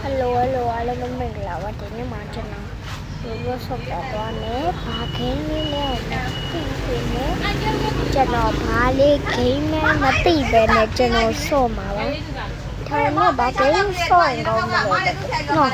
Hello, hello, mình là bạn trẻ nhưng mà trên nó vừa sụp đã qua nè, phá khí đi leo nè, thì nè, trên nó phá đi khí nè, nó tì về nè, trên nó sổ mà bác. Thôi nó bảo cái sổ ngon mà rồi, nó.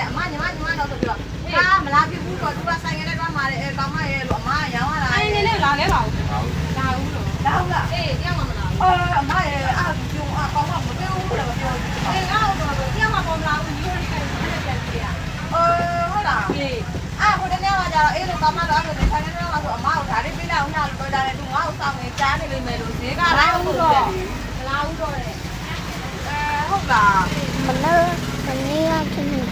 Cô đến đây là giờ nó có mà đó người ta đến đó là máu thải đi bên nào nhà tôi đây tôi máu xong rồi chán đi lên mày rồi xé cả lao rồi không cả Mình nó như trên này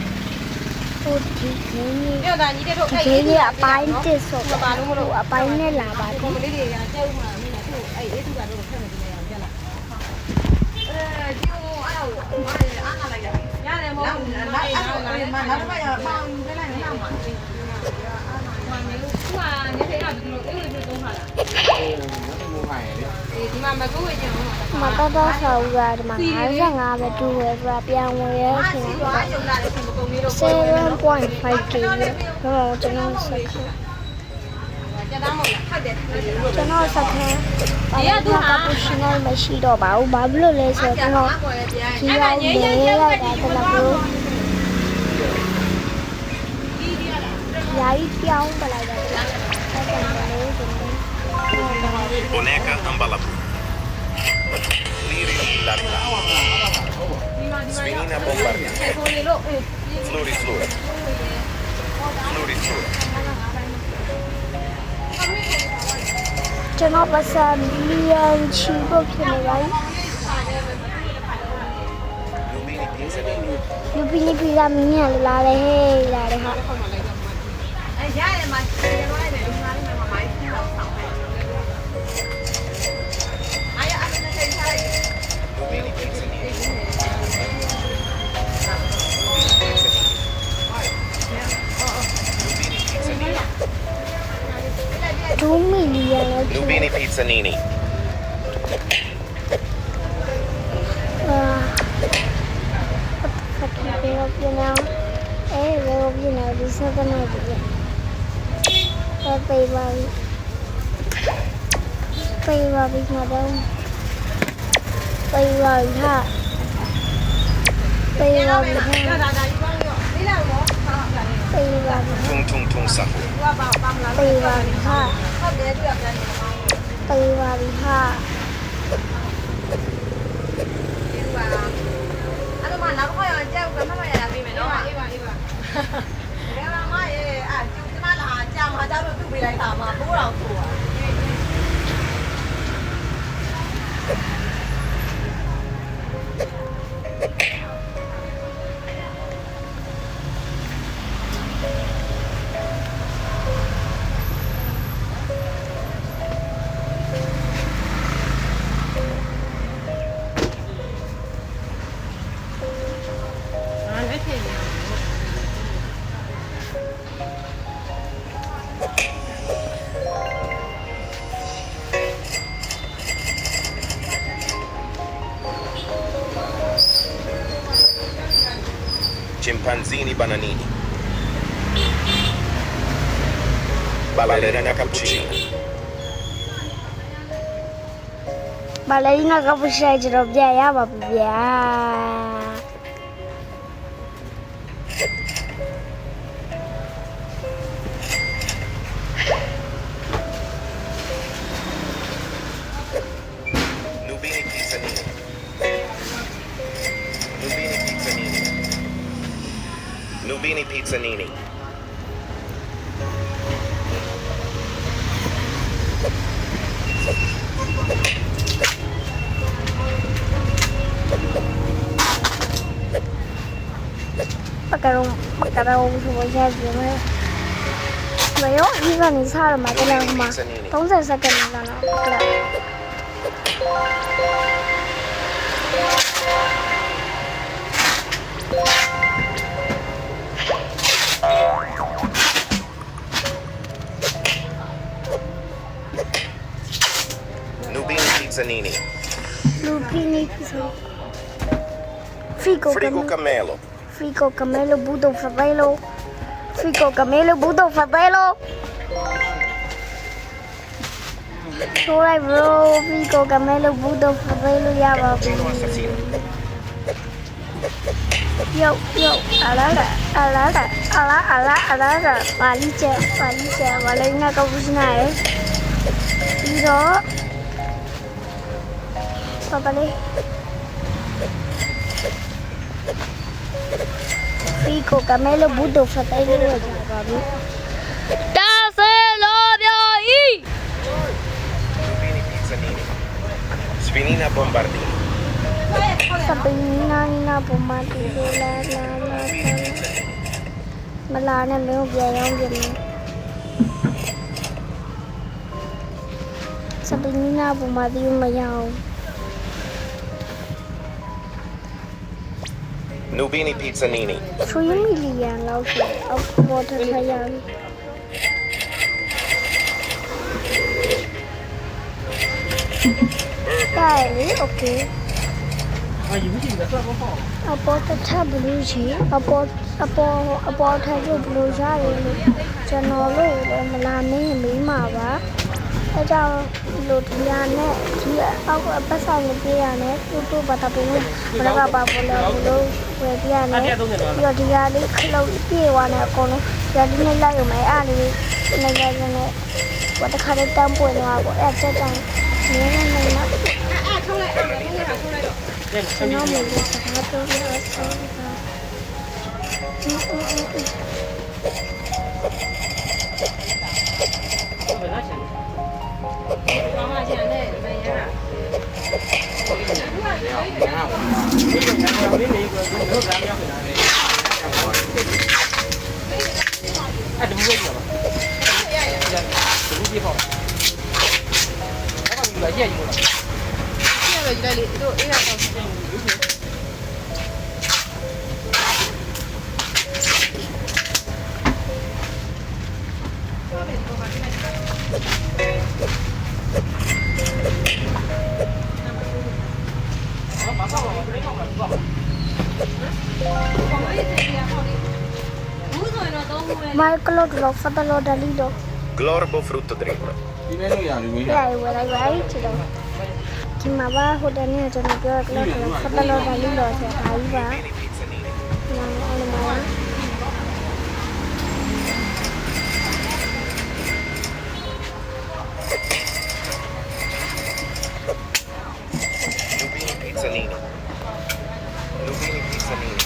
tôi chỉ thế như ở bài trên sổ ở bài này là bài mà tao đó sầu gà mà nói rằng là về tu về và bia ngoài ấy thì nó sẽ lên quanh phải kỹ nó cho nó sạch ha cappuccino mà xí đỏ bảo luôn lên sợi nó khi ra để ra đã tên là bữa giấy kéo và lại Boneca Ambalapu. Liri Larila. Svinina Bombardier. Flori Flora. Flori Flora. cho nó bắt ra liền chỉ bộ phim này đấy Lupini pizza mia la le ha Lubini Pizzanini. Di sana aja. Pay babi madam. Pay babi ha. Pay babi ha. Pay babi. Tung tung tung sahu. Pay babi ha. Pay babi ha. Ano man ako kayo, diyan ko na may abi me no. Cái mà mai chú cái mà là chăm mà cháu được bị lại thảm mà bố đầu thủ à. Chimpanzini Bananini. Ballerina Cappuccina. Ballerina cappuccino ce l'ho via, va via. Lubini Pizzanini. Lubini Pizzanini. Lubini Pizzanini. Macaroni semua jadi mana? Bayo, ini kan isar macam mana? Tong saya sekan mana? Lubini Pizzanini. Lupini Figo Frigo Camelo. Fico Camelo Budo Favelo Fico Camelo Budo Favelo Alright bro Fico Camelo Budo Favelo ရပါပြီ Continuo assassino. Yo aladaပါလီချက်ဘာလဲငါကဘူးနာရယ်ပြီးတော့ပါလေ Fico Camelo Budo Favelo ရပါပြီတာဆယ်လိုပြဤ Lupini Pizzanini. Sfinina Bombardini. Sabrina Nina Bomati laမလာနဲ့မင်းပြန်ရောင်းပြန်မယ် Sabrina Bomati မရအောင် Nubini Pizzanini. 3 million လောက်ရှိအောက်ပေါ်ထထရပြီได้เลยโอเคအပေါ်တစ်ထပ်ဘလူးချီအပေါ်ထပ်လို့ဘလူးရတယ်လို့ကျွန်တော်လို့လည်းမလာမင်းမေးမှာပါအဲကြောင့်လို့ဒီရနဲ့ဒီအောက်အပတ်ဆိုင်ပြေးရနဲ့တူဘာတာပေးလို့ဘလကပါဘလို့ဝယ်ပြရနဲ့ပြီးတော့ဒီရလေးခလုတ်ပြေးသွားနေအကုန်လုံးရဒီနဲ့လိုက်ရုံပဲအားလေးနေနေနေဘာတခါတည်းတန်းပွင့်သွားပေါ့အဲတက်တိုင်းနေနေနေနော်ကျွန်တော်မျိုးစကားပြောရအောင်မိုက်ကလော့လော့ဖတ်တယ်လို့ဒလီလို့ Glorbo frutto dritto. ဒီမဲလို့ရလူမင်း ပြရဝယ်လိုက်ပါချစ်တော့ဒီမှာပါဟိုတနေ့ကျွန်တော်ပြောကလော့လော့ဖတ်တယ်လို့ဒလီလို့ဆိုတာဒါကြီးပါ Nubini Pizzanini. နားအောင်မှာ Lupini Pizzanini. Lupini Pizzanini.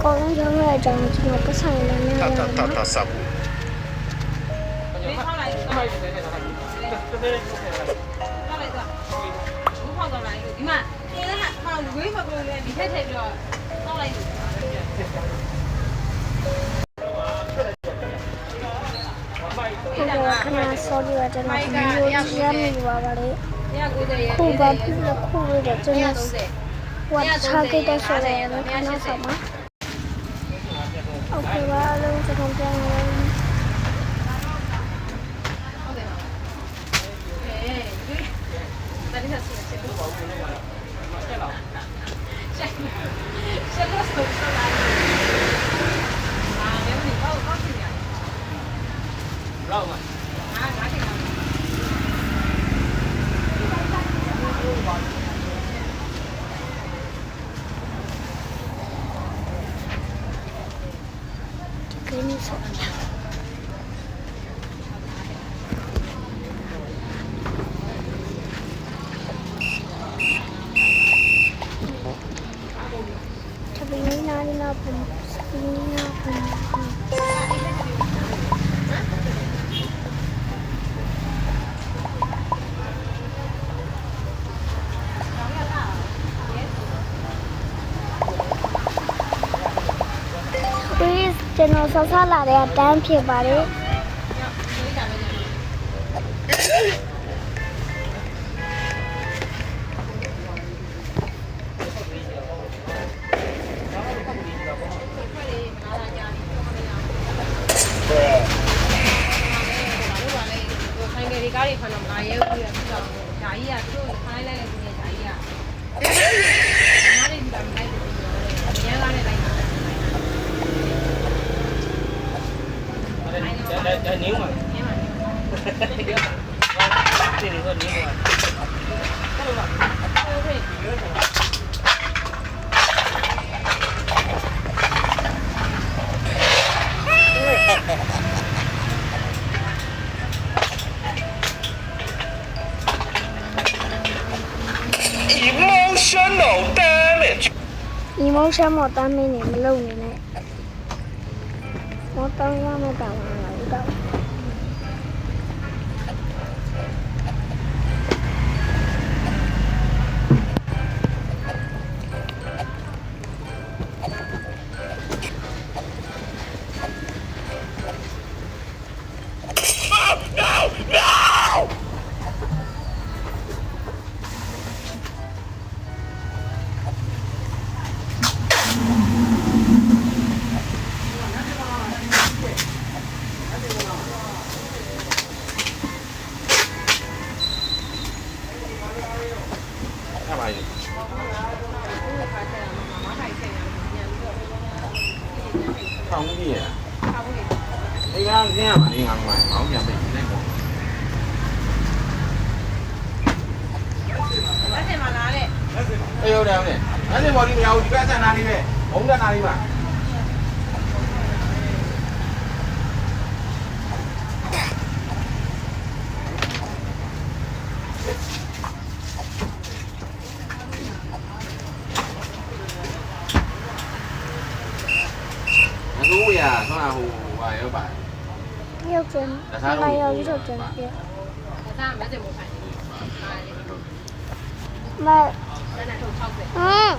ကောင်းရောင်းရကြအောင်ကျွန်တော်ပတ်ဆိုင်လည်းနေရ Ta sabu. ခဏ sorry ရတဲ့နော်ဒီလိုရမ်းနေပါပါလေခုပါခုလည်းခုရတဲ့ကျွန်တော်ဝတ်ချခဲ့တဲ့ဆိုရဲခဏဆောင်ပါโอเคပါလို့ကျွန်တော်ပြန်ရအောင်给你说一下。Sabrina pum. Please, ကျွန်တော်ဆော့ဆော့လာတဲ့အတန်းဖြစ်ပါတယ်ဆိုင်ကလေးကားတွေခဏမလာရဲဘူးပြတော့ဓာကြီးကသူတို့ခိုင်းလိုက်တဲ့ဒီဓာကြီးကနားလေးဒီကမလိုက်ဘူးရန်ကားနဲ့လိုက်တာ这拧嘛，ရန်ပါနေ这里说拧嘛，ဟုတ်ပါဟုတ်ကဲ့emotional damage。 emotional damage နေမလုပ်နေနဲ့我当然没打完了，我打。干嘛去？看物品。你看这样嘛，你看嘛，好像没那个。လက်စင်မှာလားတဲ့哎呦，对不对？那你往里面，你看在哪里呗？红在哪里嘛？Hú ya, nó là hú vài các bạn. 要整，应该要就整点。 ဒါကမစင်မို့ဖိုင်没，ဒါနဲ့ထုတ်60 嗯，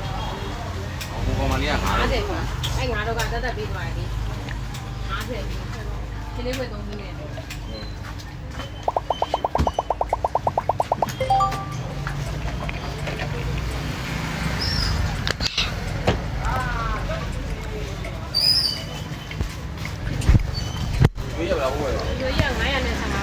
Hú con mà đi à? 50ပါအဲ့ငါတော့ကတက်တက်ပြီးသွားပြီ50ဒီလေးဝယ်3မိနစ် Quý giờ là hú rồi. ဒီလိုကြီးက915ပါ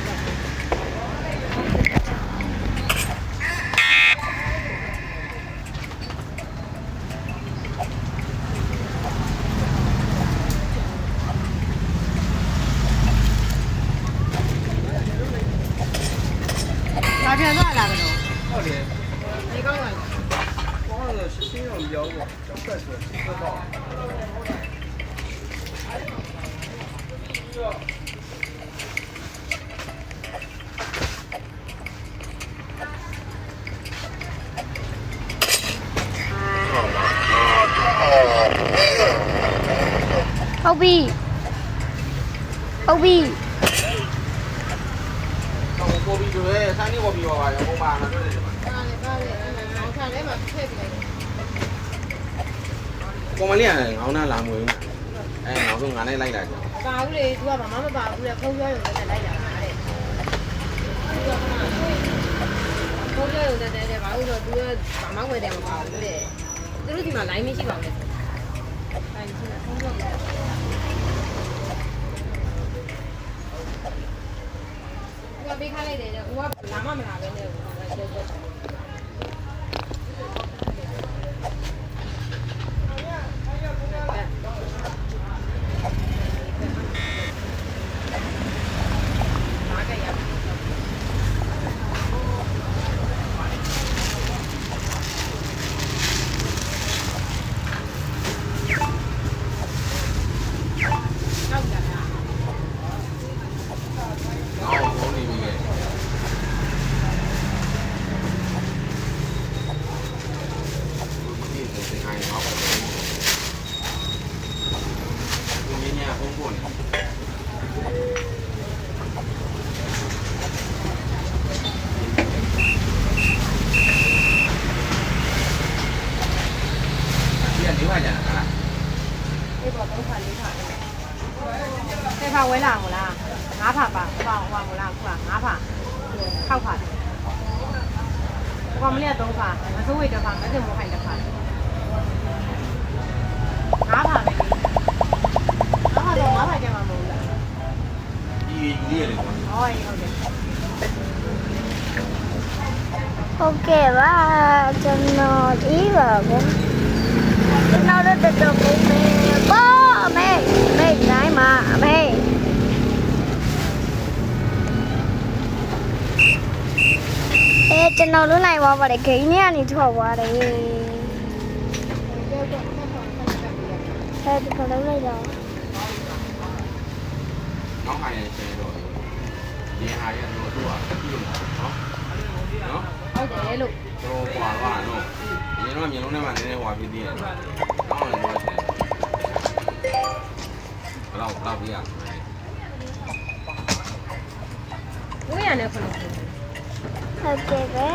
ဘာပြန်သွားလာကြတော့ ဟုတ်တယ် ဒီကောင်းပါလား ဘောကတော့ရှင်းရှင်းတော့ပြောပေါ့ကြောက်ဆက်ဆိုတော့ 后壁，后壁， တော့ကိုပြီးဆိုရဲဆန်းနေကိုပြီးပါပါရောဟိုပါလာတွေ့တယ်မှာ ပါလေပါလေမောင်ခံထဲမှာထည့်ပြလိုက် ကိုမလေးကငောင်းနာလာမွေးဘူးအဲငောင်းဆုံးငါနဲ့လိုက်လာကြ ပါဘူးလေ तू ကဘာမှမပါဘူးလေဖုန်းပြောရုံနဲ့လိုက်တာတဲ့ဖုန်းပြောရုံနဲ့တဲ့ဘာလို့ဆို तू ကဘာမှဝယ်တယ်မပါဘူးတဲ့သူတို့ဒီမှာ line မရှိပါဘူးလေ line မရှိတာဖုန်းပြောတယ် သူကပေးခိုင်းလိုက်တယ်တဲ့ဦးကလာမမလာပဲနဲ့ပြောပြောဒီက၄ခါကြာတာလား ဒီပေါ်3ခါ4ခါ ဖာဝဲလာမလားငါးဖာပါဟောမလားခုကငါးဖာ6ဖာဘာမလဲ3ဖာမစိုးဝေးတစ်ဖာမစင်မိုးခိုင်တစ်ဖာငါးဖာပဲငါးဖာကျမှာမဟုတ်လား ဒီလေးရတယ်ကွာ ဟုတ်တယ် ဟုတ်ကဲ့ပါကျွန်တော်ဒီပါဗျကျွန်တော်တို့တော်ကုန်မယ်ပေါ့အမေနိုင်မှာအမေကျွန်တော်လွတ်နိုင်သွားပါတယ်ဂိမ်းထဲကနေထွက်သွားတယ်ဒီကတော့လိုက်တော့ နောက်ခိုင်းနေတယ်တော့ဒီဟာရတော့သူကပြီးလို့နော်နော် ဟုတ်တယ်လို့ တော့ကွာပါနော်ဒီတော့မျိုးလုံးထဲမှာနည်းနည်းဟွာပြီးသေးတယ်တောင်းလည်းတော့တယ်ဘလောက်ပြရ ဝေးရနေခုလို့ ဟုတ်ကဲ့ပဲ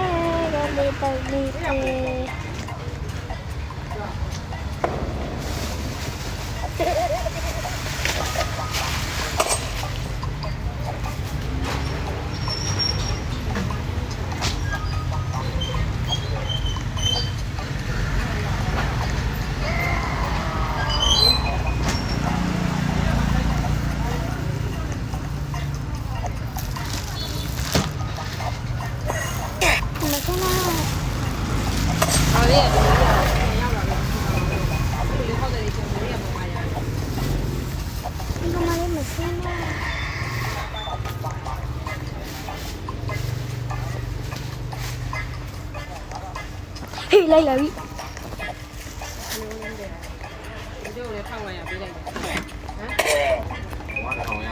ဒါလေးတော့ဒီ好嘞，要不然你好的一些没有办法呀。 ဒီကမလေးမစင်းဘူးဟေးလိုက်လာပြီ 我就来看看呀，别的。啊？ ဟွာတောင်းရ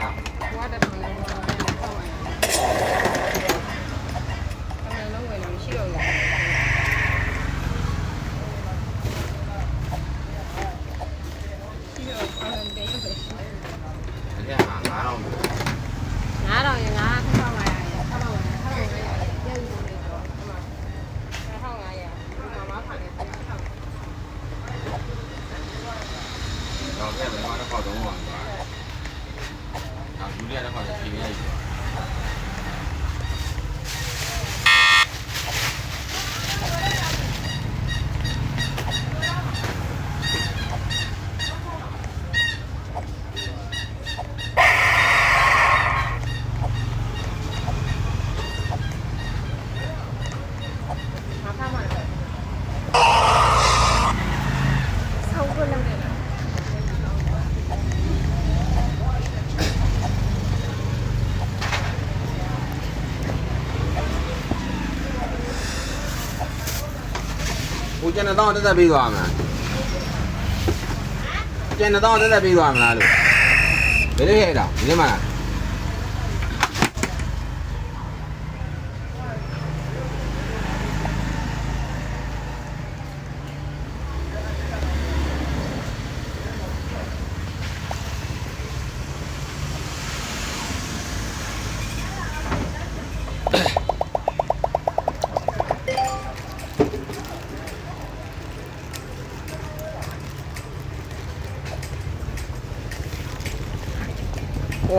我的朋友，我看看呀。他们拢为了需要。 အဲ့ဒါငါတော့ 拿到也拿，看看呀，看看呀，看看呀，要不那个，看看呀，妈妈看的，看看。 တော့အဲ့ဒါကတော့တော့ပါအခုလေးကတော့ပြင်ရည်ကိုကျန်တော့တက်ပြီးသွားမှာကျန်တော့တက်ပြီးသွားမလားလို့ဘယ်လိုရဲတော့ဒီမှာ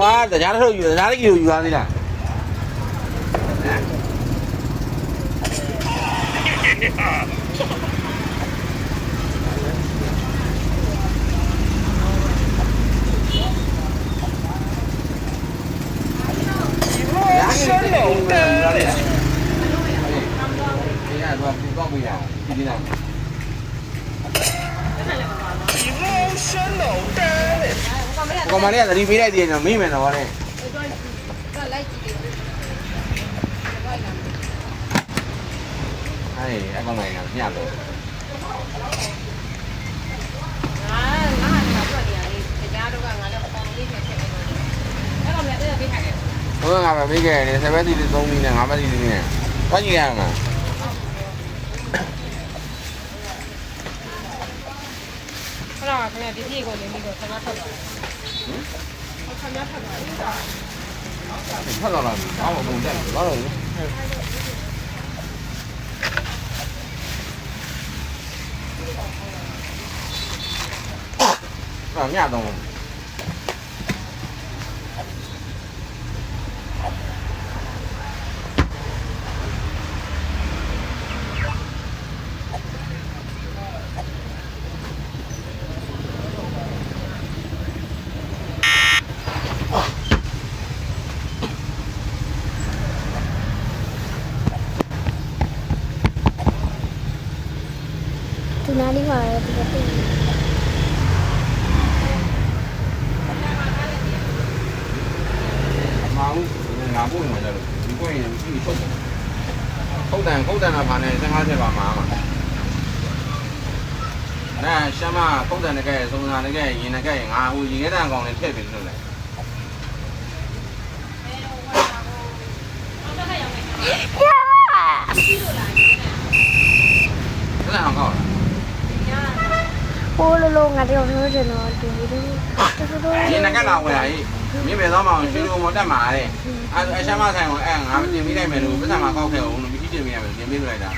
ဝါတရားထုတ်ယူတရားကြီးယူသွားသေးလားရှင်းလို့တယ်ဒီကတော့ဒီကောက်ပြီးရဒီဒီလားကောင်မလေးကသတိပေးလိုက်သေးတယ်မိမယ်တော့လေဟဲ့အကောင်လိုက်ညလို့ ဟိုကငါပဲမိခဲ့တယ်7တီ3မိနဲ့5မတီ3နဲ့တွားကြည့်ရမှာ ခဏခဏဒီပြေကိုလည်းပြီးတော့ခဏထွက်သွားခဏထွက်သွား ဖတ်တော့လာပြီဘာမှမပုံတက်ဘူးဘာလို့လဲညတော့ နားလေးမှာလည်းဒီလိုသိ မအောင်ငါပို့နေကြလို့ဒီကိုရင်ဒီထုတ်တယ်ခုတ်တန်တာပါနဲ့50ပါမှာနာရှမ်းမခုတ်တန်တကယ်စုံစာတကယ်ရင်တကယ်ငါဟိုရင်ခဲတန်ကောင်လေးထည့်ပြီးလို့လေအဲ့ဒါဟောကော ဟိုလိုငါတို့ပြောချင်တော့ဒီလို ရင်ကလာဝယ်ဟိမြင်မယ်တော့မအောင်ရွှေလိုမတက်မှာတဲ့အဲရှမ်းမဆိုင်ကိုအဲငါတင်ပြီးလိုက်မယ်လို့ပတ်စံမှာကောက်ခဲ့အောင်လို့ပြီးတင်ပြီးရမယ်တင်ပြီးလိုက်တာ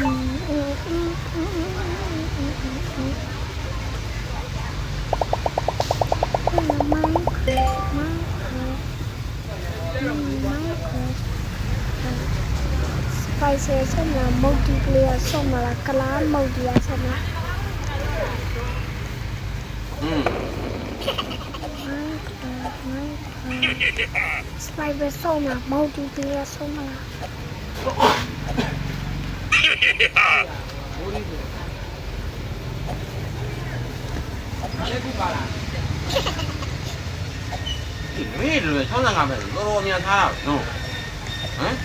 spices နဲ့ multiplayer ဆောမလာကလာ multiplayer ဆောမလာ spices ဆောမလာ multiplayer ဆောမလာ မင်းတို့65ပဲတော်တော်များထားတာနော်ဟမ်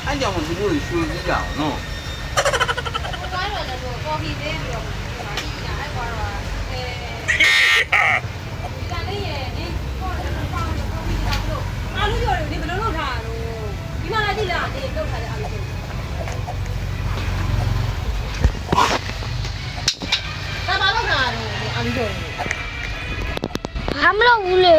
အဲ့ကြောင့်သူတို့ရွှေကြီးကြအောင်နော် သွားတော့လည်းကော်ဖီလေးပြီးတော့အဲ့ကွာတော့ဒါလေးရဲ့ဒီကော်ဖီပေါင်းကော်ဖီတောင်လို့အာလူရော်တွေဘယ်လိုလုပ်ထားတာလို့ဒီမှာလည်းကြည့်လားအေးလုပ်ထားတဲ့အာလူတွေဒါမှလုပ်ထားတာလို့အာလူတွေ ဘာမလုပ်ဘူးလေ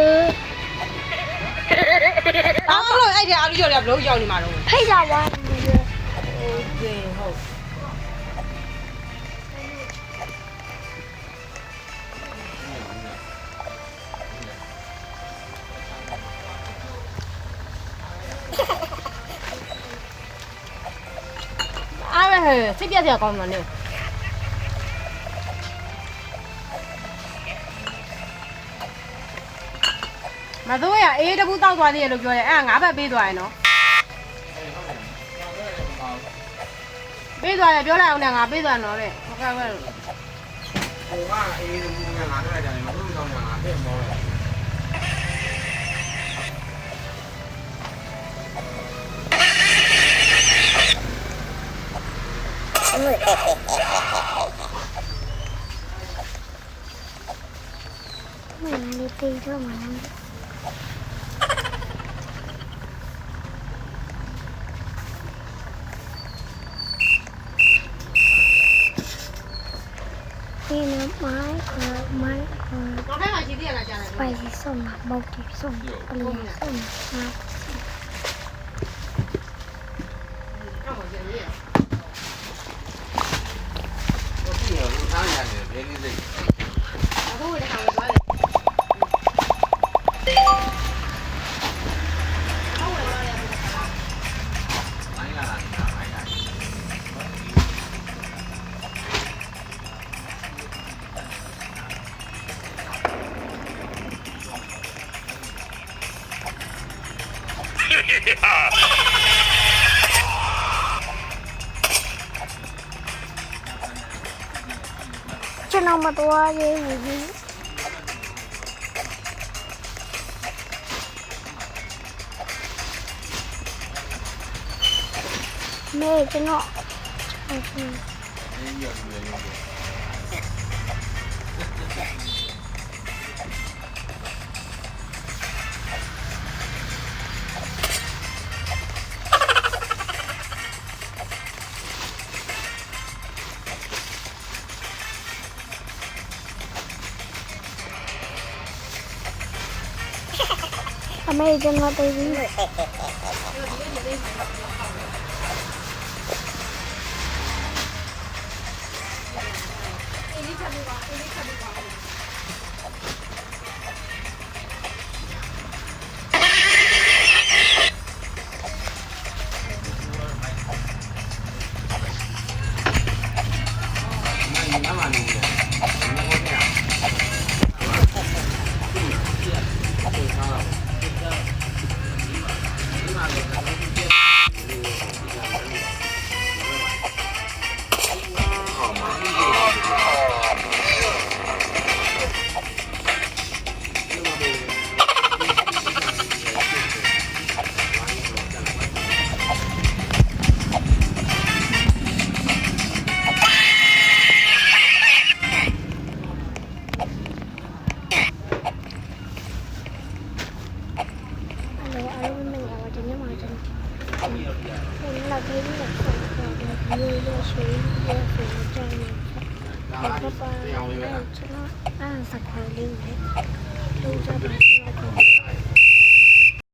အော်လို့အဲ့ဒီအာလူရော်တွေကဘယ်လိုရောက်နေမှာတော့ ဖိတ်ကြပါ ဟုတ်ကဲ့ဟုတ် အားရဟဲ့စိတ်ပြတ်စရာကောင်းတယ်လေမတို့ရအေးတပူတောက်သွားသေးရလို့ပြောတယ်အဲ့ငါးဘက်ပေးသွားရင်နော်ပေးသွားရပြောလိုက်အောင်နဲ့ငါပေးသွားတော့တဲ့ဟုတ်ကဲ့ပဲ ဟိုကအေးလူကငါတို့လိုက်တယ်မလို့တော့ငါတဲ့မောတယ်မင်းလေးပြေးတော့မှာဒီနေ့မိုင်းခေါ် တော့ခိုင်းမှရှိသေးရလားကြားတယ် spicy ဆောမလာ multi ဆောမလာပလီဆောမလာ တော့မကြည့်ရ တို့ကြည့်ရလို့သားရတယ်ဘယ်နည်းစိတ် အခုဝယ်တဲ့ခါမှာသွားတယ်ဟုတ်ဝယ်သွားတယ် မိုင်းလာတာမိုင်းလာ ကျွန်တော်မတော်ရေးဘူးမဲကျွန်တော် အေးရပြီလေအမေကျွန်တော်တေးပြီး မိုင်းလာနေတယ်ဘယ်လိုလဲဟောမှာ ရှိရဲဆိုကြောင်းဘာပါလဲကျွန်တော်အားစကားလေးနဲ့လူကြပါတော့